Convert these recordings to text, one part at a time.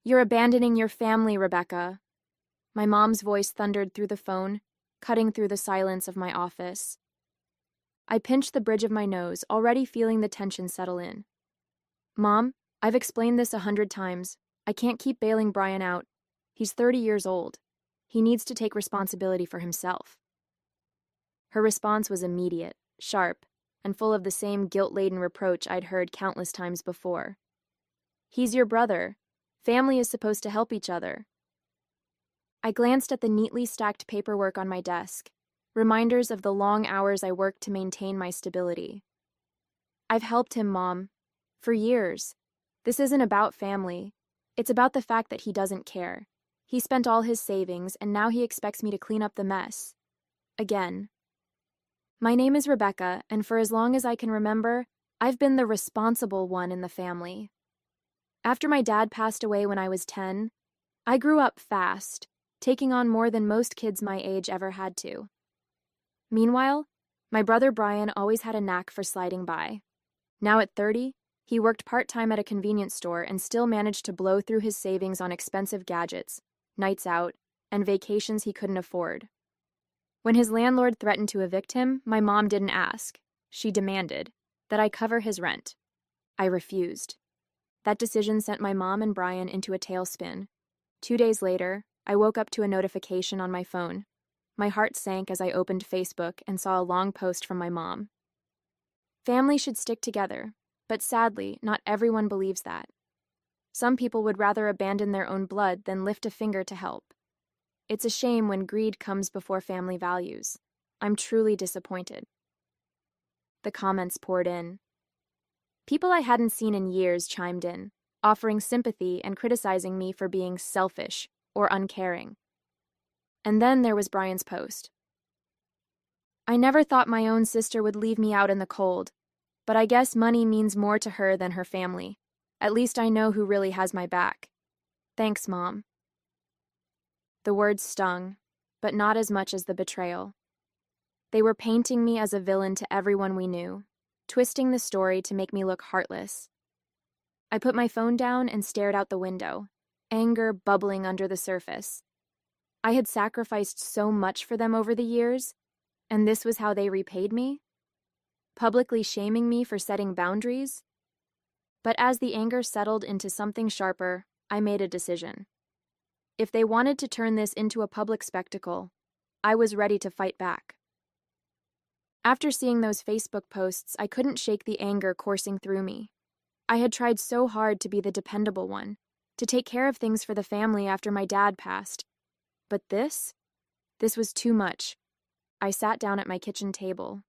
You're abandoning your family, Rebecca. My mom's voice thundered through the phone, cutting through the silence of my office. I pinched the bridge of my nose, already feeling the tension settle in. Mom, I've explained this 100 times. I can't keep bailing Brian out. He's 30 years old. He needs to take responsibility for himself. Her response was immediate, sharp, and full of the same guilt-laden reproach I'd heard countless times before. He's your brother. Family is supposed to help each other. I glanced at the neatly stacked paperwork on my desk, reminders of the long hours I worked to maintain my stability. I've helped him, Mom, for years. This isn't about family. It's about the fact that he doesn't care. He spent all his savings, and now he expects me to clean up the mess. Again. My name is Rebecca, and for as long as I can remember, I've been the responsible one in the family. After my dad passed away when I was 10, I grew up fast, taking on more than most kids my age ever had to. Meanwhile, my brother Brian always had a knack for sliding by. Now at 30, he worked part-time at a convenience store and still managed to blow through his savings on expensive gadgets, nights out, and vacations he couldn't afford. When his landlord threatened to evict him, my mom didn't ask. She demanded that I cover his rent. I refused. That decision sent my mom and Brian into a tailspin. 2 days later, I woke up to a notification on my phone. My heart sank as I opened Facebook and saw a long post from my mom. Family should stick together, but sadly, not everyone believes that. Some people would rather abandon their own blood than lift a finger to help. It's a shame when greed comes before family values. I'm truly disappointed. The comments poured in. People I hadn't seen in years chimed in, offering sympathy and criticizing me for being selfish or uncaring. And then there was Brian's post. I never thought my own sister would leave me out in the cold, but I guess money means more to her than her family. At least I know who really has my back. Thanks, Mom. The words stung, but not as much as the betrayal. They were painting me as a villain to everyone we knew, twisting the story to make me look heartless. I put my phone down and stared out the window, anger bubbling under the surface. I had sacrificed so much for them over the years, and this was how they repaid me? Publicly shaming me for setting boundaries? But as the anger settled into something sharper, I made a decision. If they wanted to turn this into a public spectacle, I was ready to fight back. After seeing those Facebook posts, I couldn't shake the anger coursing through me. I had tried so hard to be the dependable one, to take care of things for the family after my dad passed. But this was too much. I sat down at my kitchen table,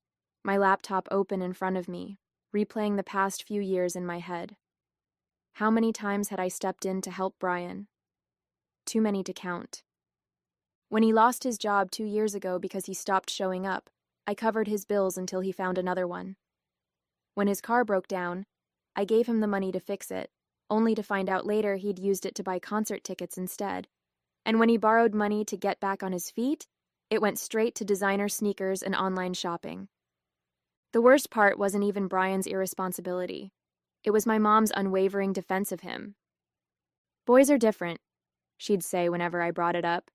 my laptop open in front of me, replaying the past few years in my head. How many times had I stepped in to help Brian? Too many to count. When he lost his job 2 years ago because he stopped showing up, I covered his bills until he found another one. When his car broke down, I gave him the money to fix it, only to find out later he'd used it to buy concert tickets instead. And when he borrowed money to get back on his feet, it went straight to designer sneakers and online shopping. The worst part wasn't even Brian's irresponsibility. It was my mom's unwavering defense of him. Boys are different, she'd say whenever I brought it up.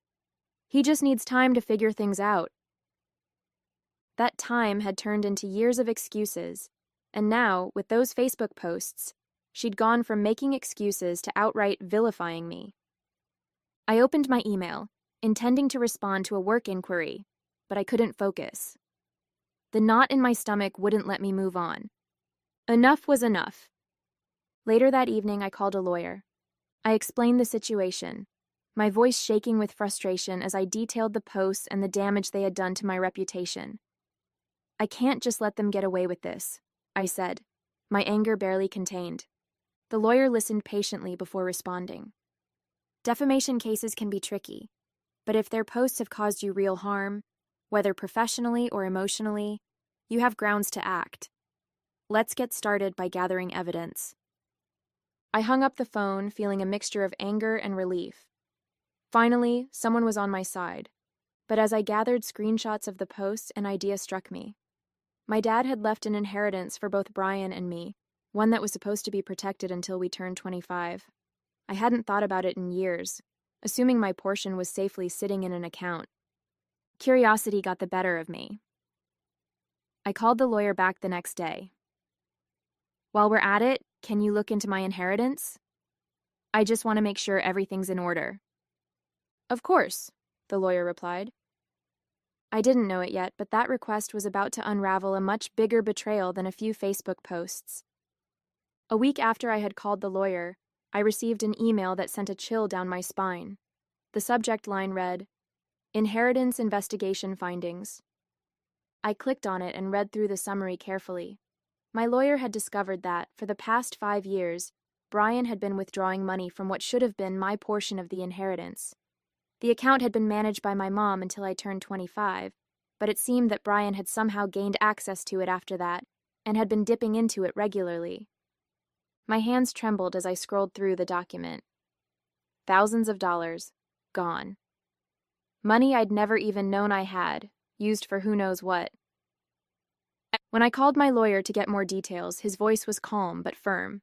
He just needs time to figure things out. That time had turned into years of excuses, and now, with those Facebook posts, she'd gone from making excuses to outright vilifying me. I opened my email, intending to respond to a work inquiry, but I couldn't focus. The knot in my stomach wouldn't let me move on. Enough was enough. Later that evening, I called a lawyer. I explained the situation, my voice shaking with frustration as I detailed the posts and the damage they had done to my reputation. I can't just let them get away with this, I said, my anger barely contained. The lawyer listened patiently before responding. Defamation cases can be tricky, but if their posts have caused you real harm, whether professionally or emotionally, you have grounds to act. Let's get started by gathering evidence. I hung up the phone, feeling a mixture of anger and relief. Finally, someone was on my side, but as I gathered screenshots of the posts, an idea struck me. My dad had left an inheritance for both Brian and me, one that was supposed to be protected until we turned 25. I hadn't thought about it in years, assuming my portion was safely sitting in an account. Curiosity got the better of me. I called the lawyer back the next day. While we're at it, can you look into my inheritance? I just want to make sure everything's in order. Of course, the lawyer replied. I didn't know it yet, but that request was about to unravel a much bigger betrayal than a few Facebook posts. A week after I had called the lawyer, I received an email that sent a chill down my spine. The subject line read, "Inheritance Investigation Findings." I clicked on it and read through the summary carefully. My lawyer had discovered that, for the past 5 years, Brian had been withdrawing money from what should have been my portion of the inheritance. The account had been managed by my mom until I turned 25, but it seemed that Brian had somehow gained access to it after that and had been dipping into it regularly. My hands trembled as I scrolled through the document. Thousands of dollars, gone. Money I'd never even known I had, used for who knows what. When I called my lawyer to get more details, his voice was calm but firm.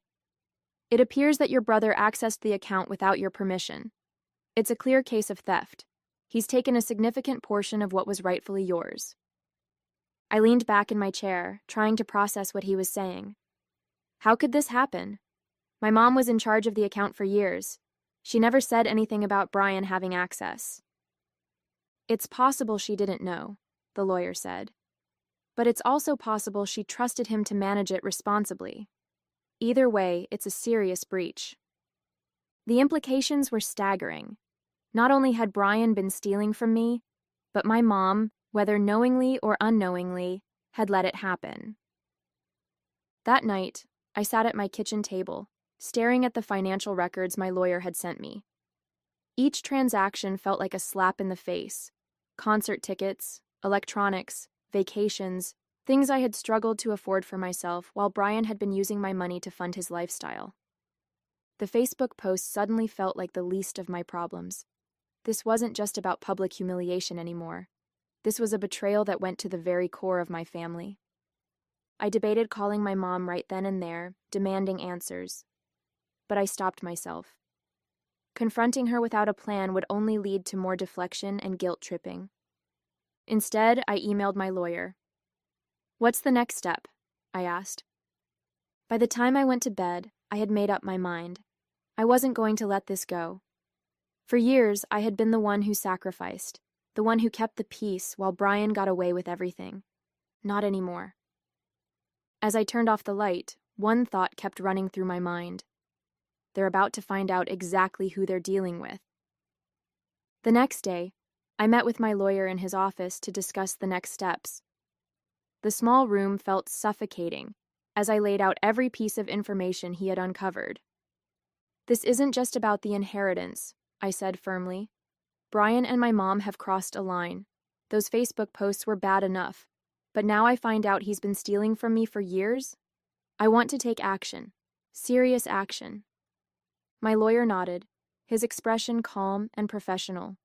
It appears that your brother accessed the account without your permission. It's a clear case of theft. He's taken a significant portion of what was rightfully yours. I leaned back in my chair, trying to process what he was saying. How could this happen? My mom was in charge of the account for years. She never said anything about Brian having access. It's possible she didn't know, the lawyer said. But it's also possible she trusted him to manage it responsibly. Either way, it's a serious breach. The implications were staggering. Not only had Brian been stealing from me, but my mom, whether knowingly or unknowingly, had let it happen. That night, I sat at my kitchen table, staring at the financial records my lawyer had sent me. Each transaction felt like a slap in the face. Concert tickets, electronics, vacations, things I had struggled to afford for myself while Brian had been using my money to fund his lifestyle. The Facebook post suddenly felt like the least of my problems. This wasn't just about public humiliation anymore. This was a betrayal that went to the very core of my family. I debated calling my mom right then and there, demanding answers. But I stopped myself. Confronting her without a plan would only lead to more deflection and guilt-tripping. Instead, I emailed my lawyer. "What's the next step?" I asked. By the time I went to bed, I had made up my mind. I wasn't going to let this go. For years, I had been the one who sacrificed, the one who kept the peace while Brian got away with everything. Not anymore. As I turned off the light, one thought kept running through my mind. They're about to find out exactly who they're dealing with. The next day, I met with my lawyer in his office to discuss the next steps. The small room felt suffocating as I laid out every piece of information he had uncovered. "This isn't just about the inheritance," I said firmly. "Brian and my mom have crossed a line. Those Facebook posts were bad enough, but now I find out he's been stealing from me for years. I want to take action, serious action." My lawyer nodded, his expression calm and professional.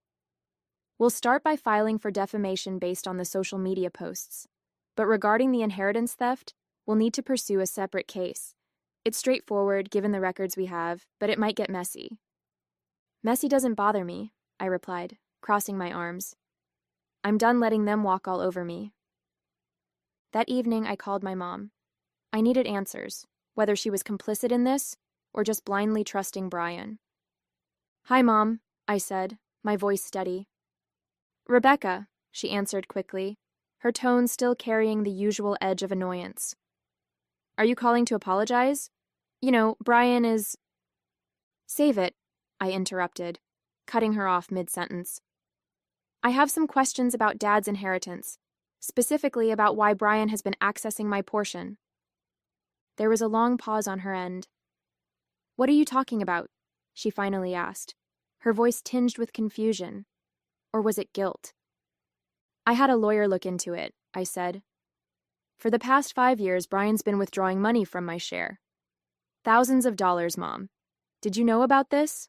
"We'll start by filing for defamation based on the social media posts. But regarding the inheritance theft, we'll need to pursue a separate case. It's straightforward given the records we have, but it might get messy." "Messy doesn't bother me," I replied, crossing my arms. "I'm done letting them walk all over me." That evening, I called my mom. I needed answers, whether she was complicit in this or just blindly trusting Brian. "Hi, Mom," I said, my voice steady. "Rebecca," she answered quickly, her tone still carrying the usual edge of annoyance. "Are you calling to apologize? You know, Brian is—" "Save it," I interrupted, cutting her off mid-sentence. "I have some questions about Dad's inheritance, specifically about why Brian has been accessing my portion." There was a long pause on her end. "What are you talking about?" she finally asked, her voice tinged with confusion. Or was it guilt? "I had a lawyer look into it," I said. "For the past 5 years, Brian's been withdrawing money from my share. Thousands of dollars, Mom. Did you know about this?"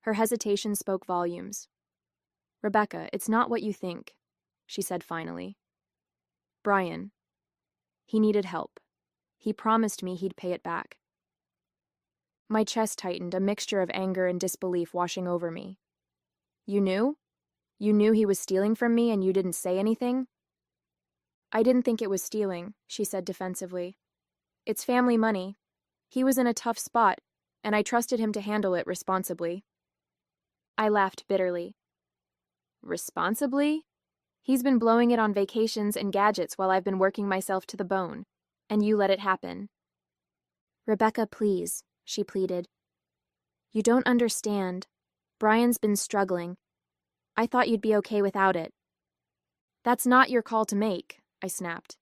Her hesitation spoke volumes. "Rebecca, it's not what you think," she said finally. "Brian. He needed help. He promised me he'd pay it back." My chest tightened, a mixture of anger and disbelief washing over me. You knew? You knew he was stealing from me and you didn't say anything? I didn't think it was stealing, she said defensively. It's family money. He was in a tough spot, and I trusted him to handle it responsibly. I laughed bitterly. Responsibly? He's been blowing it on vacations and gadgets while I've been working myself to the bone, and you let it happen. Rebecca, please, she pleaded. You don't understand. Brian's been struggling. I thought you'd be okay without it. That's not your call to make, I snapped.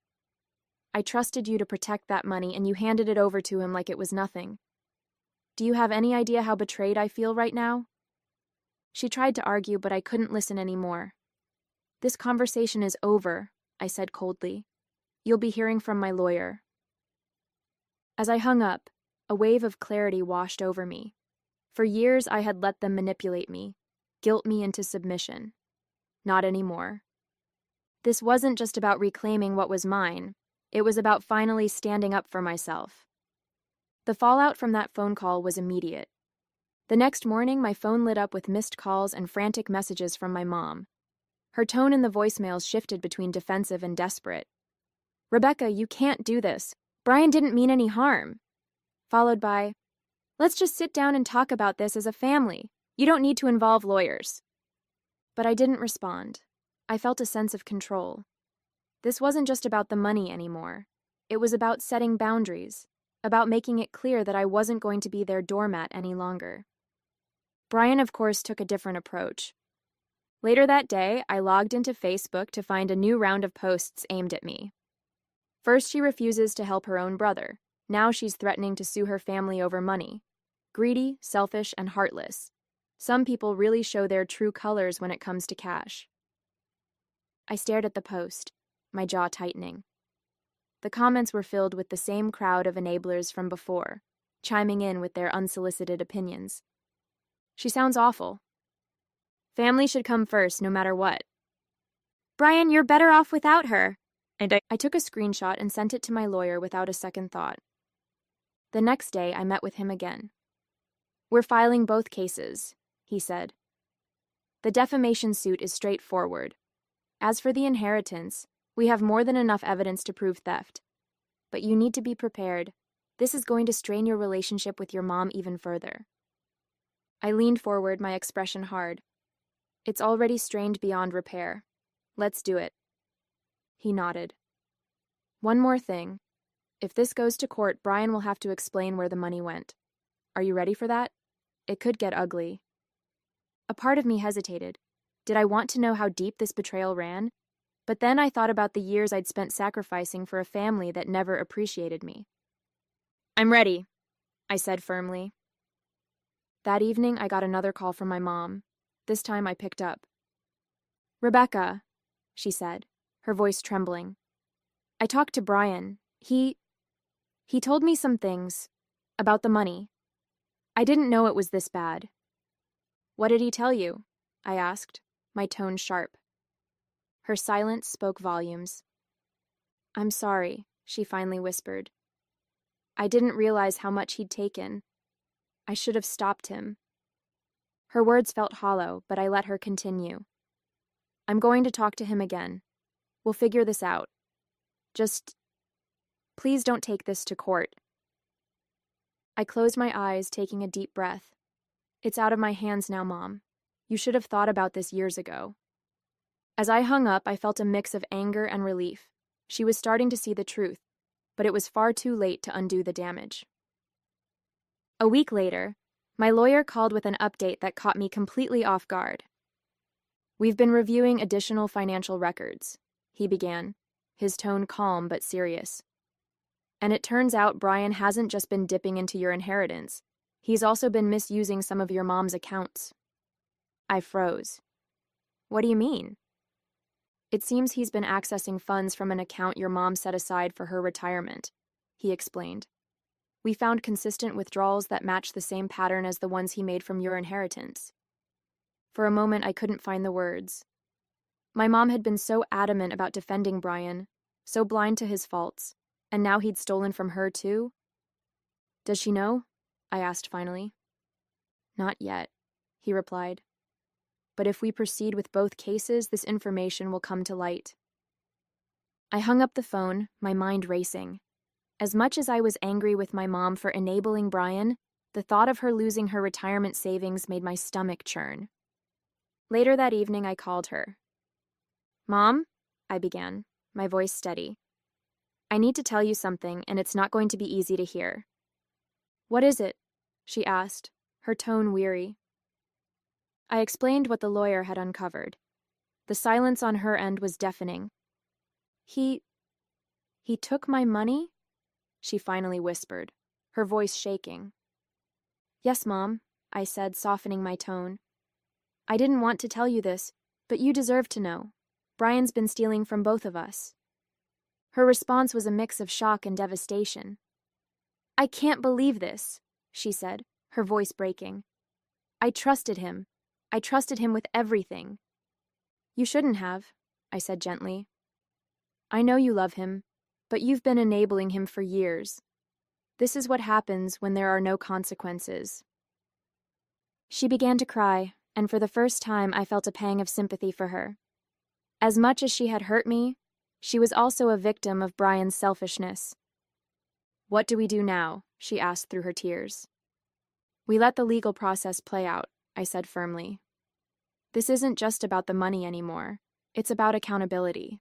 I trusted you to protect that money and you handed it over to him like it was nothing. Do you have any idea how betrayed I feel right now? She tried to argue, but I couldn't listen anymore. This conversation is over, I said coldly. You'll be hearing from my lawyer. As I hung up, a wave of clarity washed over me. For years I had let them manipulate me, guilt me into submission. Not anymore. This wasn't just about reclaiming what was mine. It was about finally standing up for myself. The fallout from that phone call was immediate. The next morning, my phone lit up with missed calls and frantic messages from my mom. Her tone in the voicemails shifted between defensive and desperate. Rebecca, you can't do this. Brian didn't mean any harm. Followed by, let's just sit down and talk about this as a family. You don't need to involve lawyers. But I didn't respond. I felt a sense of control. This wasn't just about the money anymore. It was about setting boundaries, about making it clear that I wasn't going to be their doormat any longer. Brian, of course, took a different approach. Later that day, I logged into Facebook to find a new round of posts aimed at me. First, she refuses to help her own brother. Now she's threatening to sue her family over money. Greedy, selfish, and heartless. Some people really show their true colors when it comes to cash. I stared at the post, my jaw tightening. The comments were filled with the same crowd of enablers from before, chiming in with their unsolicited opinions. She sounds awful. Family should come first, no matter what. Brian, you're better off without her. And I took a screenshot and sent it to my lawyer without a second thought. The next day, I met with him again. We're filing both cases, he said. The defamation suit is straightforward. As for the inheritance, we have more than enough evidence to prove theft. But you need to be prepared. This is going to strain your relationship with your mom even further. I leaned forward, my expression hard. It's already strained beyond repair. Let's do it. He nodded. One more thing. If this goes to court, Brian will have to explain where the money went. Are you ready for that? It could get ugly. A part of me hesitated. Did I want to know how deep this betrayal ran? But then I thought about the years I'd spent sacrificing for a family that never appreciated me. I'm ready, I said firmly. That evening, I got another call from my mom. This time I picked up. Rebecca, she said, her voice trembling. I talked to Brian. He told me some things about the money. I didn't know it was this bad. What did he tell you? I asked, my tone sharp. Her silence spoke volumes. I'm sorry, she finally whispered. I didn't realize how much he'd taken. I should have stopped him. Her words felt hollow, but I let her continue. I'm going to talk to him again. We'll figure this out. Just, please don't take this to court. I closed my eyes, taking a deep breath. It's out of my hands now, Mom. You should have thought about this years ago. As I hung up, I felt a mix of anger and relief. She was starting to see the truth, but it was far too late to undo the damage. A week later, my lawyer called with an update that caught me completely off guard. We've been reviewing additional financial records, he began, his tone calm but serious. And it turns out Brian hasn't just been dipping into your inheritance. He's also been misusing some of your mom's accounts. I froze. What do you mean? It seems he's been accessing funds from an account your mom set aside for her retirement, he explained. We found consistent withdrawals that match the same pattern as the ones he made from your inheritance. For a moment, I couldn't find the words. My mom had been so adamant about defending Brian, so blind to his faults, and now he'd stolen from her too? Does she know? I asked finally. Not yet, he replied. But if we proceed with both cases, this information will come to light. I hung up the phone, my mind racing. As much as I was angry with my mom for enabling Brian, the thought of her losing her retirement savings made my stomach churn. Later that evening, I called her. Mom, I began, my voice steady. I need to tell you something, and it's not going to be easy to hear. What is it? She asked, her tone weary. I explained what the lawyer had uncovered. The silence on her end was deafening. He took my money? She finally whispered, her voice shaking. Yes, Mom, I said, softening my tone. I didn't want to tell you this, but you deserve to know. Brian's been stealing from both of us. Her response was a mix of shock and devastation. I can't believe this, she said, her voice breaking. I trusted him. I trusted him with everything. You shouldn't have, I said gently. I know you love him, but you've been enabling him for years. This is what happens when there are no consequences. She began to cry, and for the first time I felt a pang of sympathy for her. As much as she had hurt me, she was also a victim of Brian's selfishness. What do we do now? She asked through her tears. We let the legal process play out, I said firmly. This isn't just about the money anymore. It's about accountability.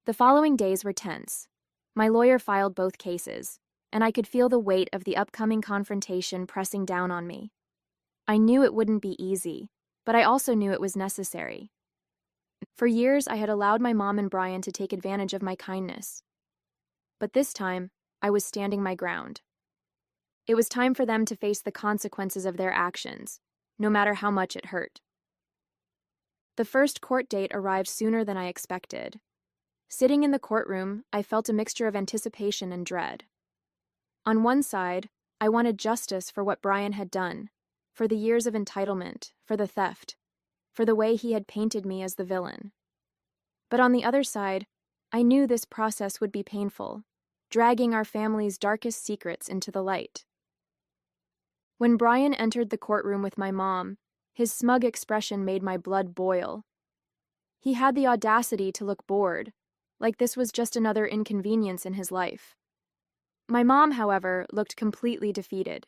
The following days were tense. My lawyer filed both cases, and I could feel the weight of the upcoming confrontation pressing down on me. I knew it wouldn't be easy, but I also knew it was necessary. For years, I had allowed my mom and Brian to take advantage of my kindness. But this time, I was standing my ground. It was time for them to face the consequences of their actions, no matter how much it hurt. The first court date arrived sooner than I expected. Sitting in the courtroom, I felt a mixture of anticipation and dread. On one side, I wanted justice for what Brian had done, for the years of entitlement, for the theft, for the way he had painted me as the villain. But on the other side, I knew this process would be painful, dragging our family's darkest secrets into the light. When Brian entered the courtroom with my mom, his smug expression made my blood boil. He had the audacity to look bored, like this was just another inconvenience in his life. My mom, however, looked completely defeated.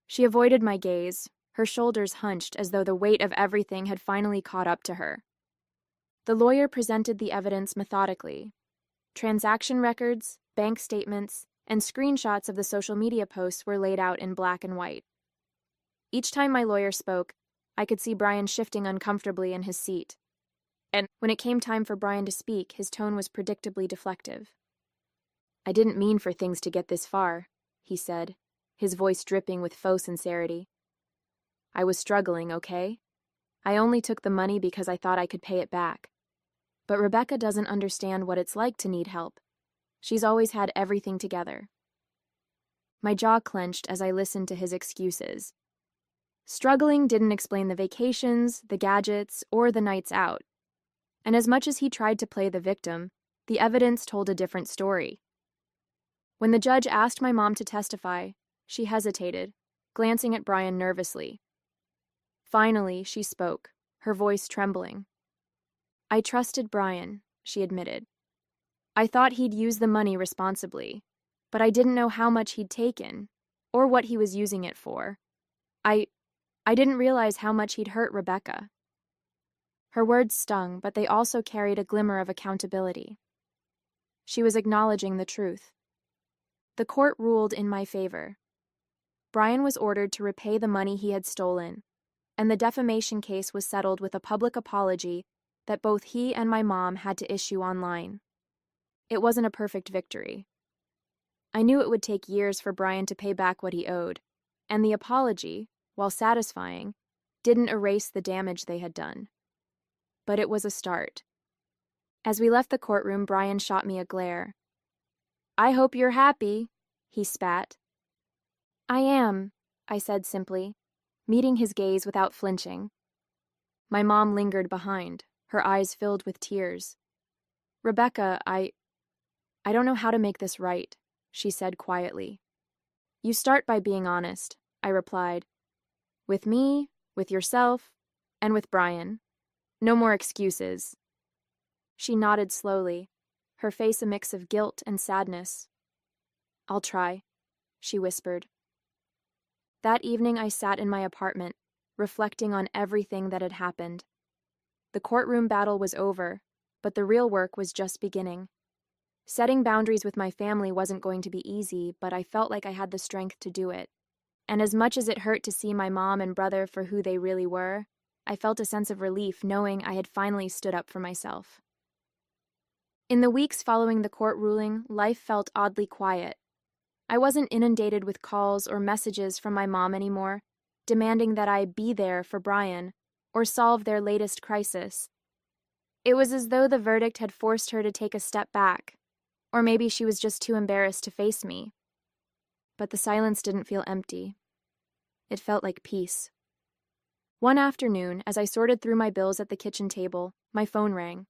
She avoided my gaze, her shoulders hunched as though the weight of everything had finally caught up to her. The lawyer presented the evidence methodically. Transaction records, bank statements, and screenshots of the social media posts were laid out in black and white. Each time my lawyer spoke, I could see Brian shifting uncomfortably in his seat. And when it came time for Brian to speak, his tone was predictably deflective. I didn't mean for things to get this far, he said, his voice dripping with faux sincerity. I was struggling, okay? I only took the money because I thought I could pay it back. But Rebecca doesn't understand what it's like to need help. She's always had everything together. My jaw clenched as I listened to his excuses. Struggling didn't explain the vacations, the gadgets, or the nights out. And as much as he tried to play the victim, the evidence told a different story. When the judge asked my mom to testify, she hesitated, glancing at Brian nervously. Finally, she spoke, her voice trembling. I trusted Brian, she admitted. I thought he'd use the money responsibly, but I didn't know how much he'd taken, or what he was using it for. I didn't realize how much he'd hurt Rebecca. Her words stung, but they also carried a glimmer of accountability. She was acknowledging the truth. The court ruled in my favor. Brian was ordered to repay the money he had stolen, and the defamation case was settled with a public apology that both he and my mom had to issue online. It wasn't a perfect victory. I knew it would take years for Brian to pay back what he owed, and the apology, while satisfying, didn't erase the damage they had done. But it was a start. As we left the courtroom, Brian shot me a glare. I hope you're happy, he spat. I am, I said simply, meeting his gaze without flinching. My mom lingered behind, her eyes filled with tears. Rebecca, I don't know how to make this right, she said quietly. You start by being honest, I replied. With me, with yourself, and with Brian. No more excuses. She nodded slowly, her face a mix of guilt and sadness. I'll try, she whispered. That evening I sat in my apartment, reflecting on everything that had happened. The courtroom battle was over, but the real work was just beginning. Setting boundaries with my family wasn't going to be easy, but I felt like I had the strength to do it. And as much as it hurt to see my mom and brother for who they really were, I felt a sense of relief knowing I had finally stood up for myself. In the weeks following the court ruling, life felt oddly quiet. I wasn't inundated with calls or messages from my mom anymore, demanding that I be there for Brian or solve their latest crisis. It was as though the verdict had forced her to take a step back, or maybe she was just too embarrassed to face me. But the silence didn't feel empty. It felt like peace. One afternoon, as I sorted through my bills at the kitchen table, my phone rang.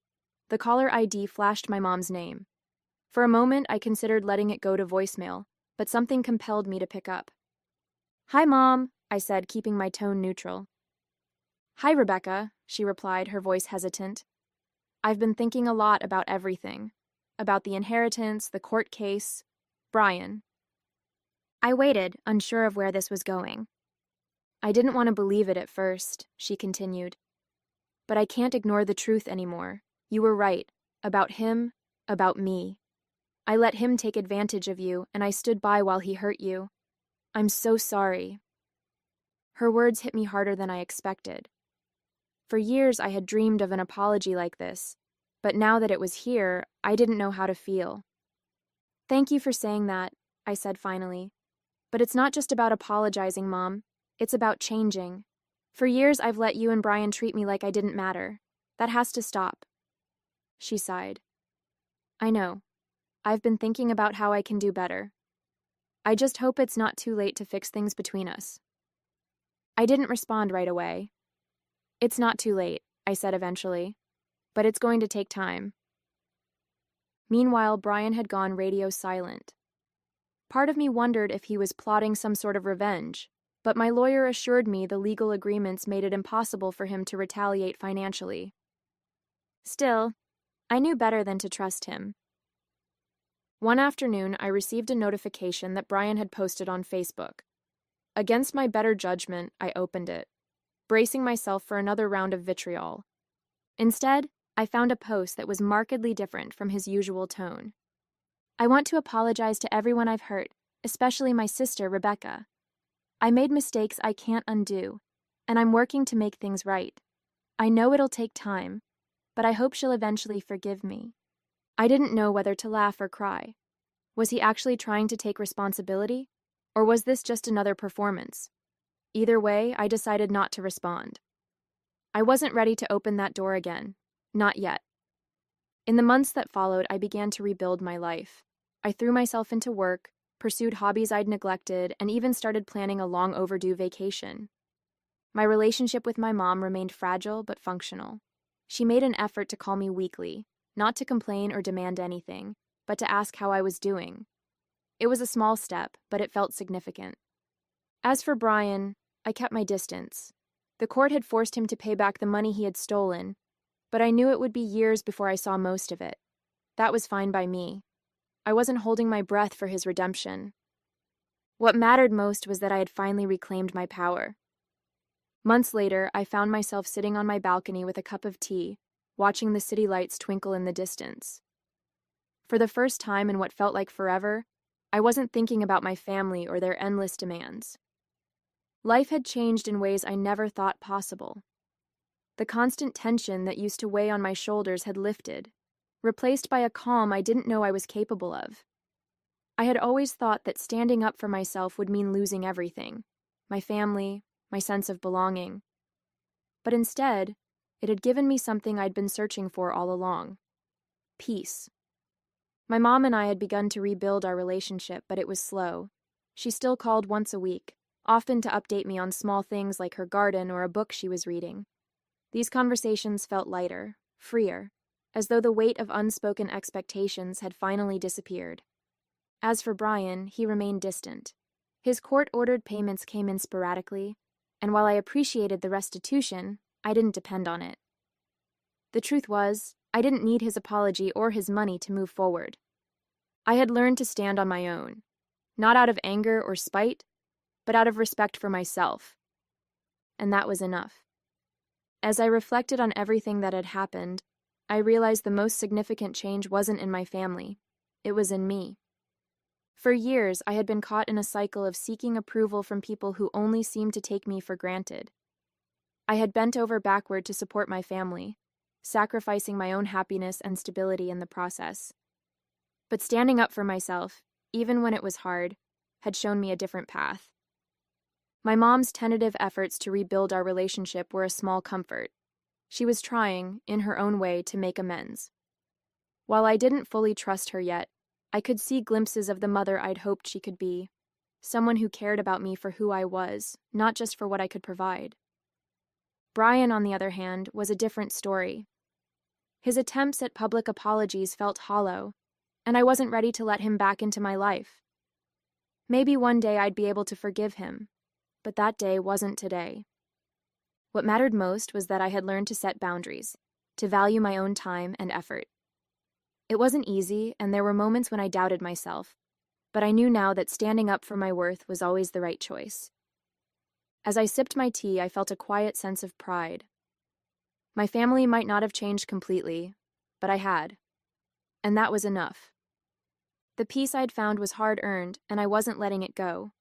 The caller ID flashed my mom's name. For a moment, I considered letting it go to voicemail, but something compelled me to pick up. Hi, Mom, I said, keeping my tone neutral. Hi, Rebecca, she replied, her voice hesitant. I've been thinking a lot about everything. About the inheritance, the court case, Brian. I waited, unsure of where this was going. I didn't want to believe it at first, she continued. But I can't ignore the truth anymore. You were right. About him, about me. I let him take advantage of you, and I stood by while he hurt you. I'm so sorry. Her words hit me harder than I expected. For years I had dreamed of an apology like this, but now that it was here, I didn't know how to feel. Thank you for saying that, I said finally. But it's not just about apologizing, Mom. It's about changing. For years I've let you and Brian treat me like I didn't matter. That has to stop. She sighed. I know. I've been thinking about how I can do better. I just hope it's not too late to fix things between us. I didn't respond right away. It's not too late, I said eventually, but it's going to take time. Meanwhile, Brian had gone radio silent. Part of me wondered if he was plotting some sort of revenge, but my lawyer assured me the legal agreements made it impossible for him to retaliate financially. Still, I knew better than to trust him. One afternoon, I received a notification that Brian had posted on Facebook. Against my better judgment, I opened it, bracing myself for another round of vitriol. Instead, I found a post that was markedly different from his usual tone. I want to apologize to everyone I've hurt, especially my sister, Rebecca. I made mistakes I can't undo, and I'm working to make things right. I know it'll take time, but I hope she'll eventually forgive me. I didn't know whether to laugh or cry. Was he actually trying to take responsibility, or was this just another performance? Either way, I decided not to respond. I wasn't ready to open that door again. Not yet. In the months that followed, I began to rebuild my life. I threw myself into work, pursued hobbies I'd neglected, and even started planning a long overdue vacation. My relationship with my mom remained fragile but functional. She made an effort to call me weekly, not to complain or demand anything, but to ask how I was doing. It was a small step, but it felt significant. As for Brian, I kept my distance. The court had forced him to pay back the money he had stolen, but I knew it would be years before I saw most of it. That was fine by me. I wasn't holding my breath for his redemption. What mattered most was that I had finally reclaimed my power. Months later, I found myself sitting on my balcony with a cup of tea, watching the city lights twinkle in the distance. For the first time in what felt like forever, I wasn't thinking about my family or their endless demands. Life had changed in ways I never thought possible. The constant tension that used to weigh on my shoulders had lifted, replaced by a calm I didn't know I was capable of. I had always thought that standing up for myself would mean losing everything, my family, my sense of belonging. But instead, it had given me something I'd been searching for all along: peace. My mom and I had begun to rebuild our relationship, but it was slow. She still called once a week, often to update me on small things like her garden or a book she was reading. These conversations felt lighter, freer, as though the weight of unspoken expectations had finally disappeared. As for Brian, he remained distant. His court-ordered payments came in sporadically, and while I appreciated the restitution, I didn't depend on it. The truth was, I didn't need his apology or his money to move forward. I had learned to stand on my own, not out of anger or spite, but out of respect for myself. And that was enough. As I reflected on everything that had happened, I realized the most significant change wasn't in my family, it was in me. For years, I had been caught in a cycle of seeking approval from people who only seemed to take me for granted. I had bent over backward to support my family, sacrificing my own happiness and stability in the process. But standing up for myself, even when it was hard, had shown me a different path. My mom's tentative efforts to rebuild our relationship were a small comfort. She was trying, in her own way, to make amends. While I didn't fully trust her yet, I could see glimpses of the mother I'd hoped she could be, someone who cared about me for who I was, not just for what I could provide. Brian, on the other hand, was a different story. His attempts at public apologies felt hollow, and I wasn't ready to let him back into my life. Maybe one day I'd be able to forgive him, but that day wasn't today. What mattered most was that I had learned to set boundaries, to value my own time and effort. It wasn't easy, and there were moments when I doubted myself, but I knew now that standing up for my worth was always the right choice. As I sipped my tea, I felt a quiet sense of pride. My family might not have changed completely, but I had, and that was enough. The peace I'd found was hard-earned, and I wasn't letting it go.